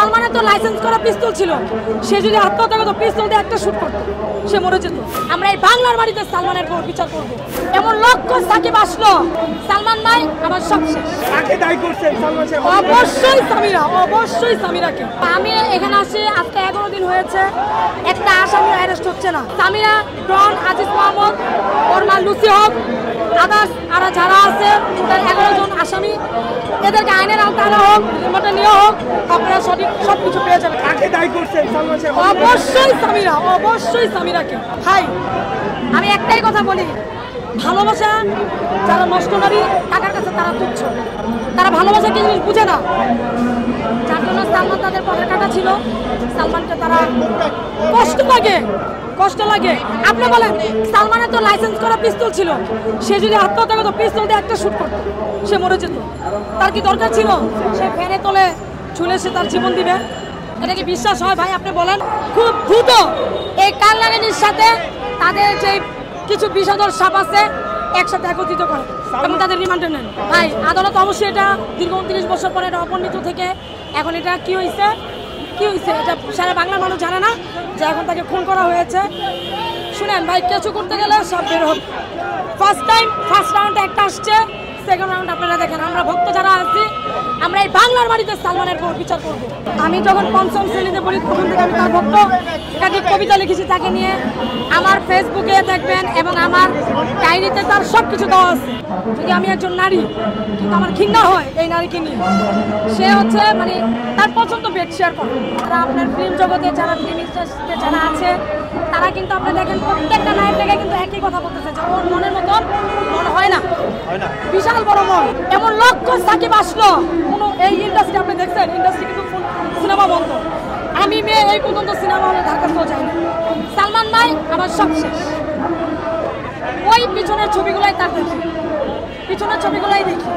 সালমানের তো লাইসেন্স করা পিস্তল ছিল, সে যদি আত্মহত্যা করতো পিস্তল দিয়ে একটা শুট করতো, সে মরে যেত। আমরা এই বাংলার বাড়িতে সালমানের পর বিচার করবো। এমন লক্ষ সাকিব আসলো, সালমান ভাই আমার সব শেষ। অবশ্যই সামিরা, অবশ্যই সামিরাকে। আমি এখানে আসি আজকে 11 দিন হয়েছে, একটা আসামি অ্যারেস্ট হচ্ছে না। সামিরা, ডন, আজিজ মাহমুদ, ওরমান লুসি হক, আদার্স আরো যারা আছে টোটাল 11 জন আসামি, এদেরকে আইনের আওতায় আনা হোক, রিমান্ডে নেওয়া হোক, আপনারা সঠিক সবকিছু পেয়ে যাবেন। অবশ্যই সামিরা, অবশ্যই সামিরাকে। ভাই আমি একটাই কথা বলি, ভালোবাসা যারা নষ্ট নারী টাকার কাছে তারা তুচ্ছ, তারা ভালোবাসা কি জিনিস বুঝে না। যার জন্য সালমান তাদের পথের কাটা ছিল, সালমানকে তারা কষ্ট লাগে, কষ্ট লাগে। আপনি বলেন, সালমানের তো লাইসেন্স করা পিস্তল ছিল, সে যদি আত্মহত্যা করতো পিস্তল দিয়ে একটা শুট করতো, সে মরে যেত। তার কি দরকার ছিল সে ফ্যানে তোলে ঝুলে সে তার জীবন দিবে? এটা কি বিশ্বাস হয় ভাই? আপনি বলেন। খুব দ্রুত এই কালনাগিনীর সাথে তাদের যে কিছু বিষধর সাপ আছে একসাথে একত্রিত করে এবং তাদের রিমান্ডে নেন। ভাই আদালত অবশ্যই এটা দীর্ঘ 29 বছর পরে এটা অপহৃত থেকে এখন এটা কি হয়েছে, এটা সারা বাংলার মানুষ জানে না যে এখন তাকে খুন করা হয়েছে। শুনেন ভাই, কিছু করতে গেলে সব বের হবে। ফার্স্ট রাউন্ডে একটা আসছে, সেকেন্ড রাউন্ড আপনারা দেখেন। আমরা ভক্ত যারা আছি, আমরা এই বাংলার বাড়িতে সালমানের পর বিচার করব। আমি যখন 5ম শ্রেণীতে পড়ি তখন থেকে আমি তার ভক্ত, একাধিক কবিতা লিখেছি তাকে নিয়ে। আমার ফেসবুকে দেখবেন এবং আমার ডায়েরিতে তার সব কিছু দেওয়া আছে। যদি আমি একজন নারী কিন্তু আমার ঘৃণা হয় এই নারীকে নিয়ে, সে হচ্ছে মানে তার পছন্দ বেড শেয়ার করে। তারা আপনার ফিল্ম জগতে যারা ফিল্ম ইন্ডাস্ট্রিতে যারা আছে তারা কিন্তু আপনি দেখেন প্রত্যেকটা নায়ক থেকে কিন্তু একই কথা বলতেছে যে ওর মনের মতন মন হয় না, বিশাল বড় মন। এমন লক্ষ সাকিব আসলো, কোনো এই ইন্ডাস্ট্রি আপনি দেখছেন, ইন্ডাস্ট্রি কিন্তু সিনেমা বন্ধ। আমি মেয়ে এই পর্যন্ত সিনেমা হলে ধার কাছেও যাইনি। সালমান ভাই আমার সব শেষ। ওই পিছনের ছবিগুলাই তার দেখি, পিছনের ছবিগুলাই দেখি।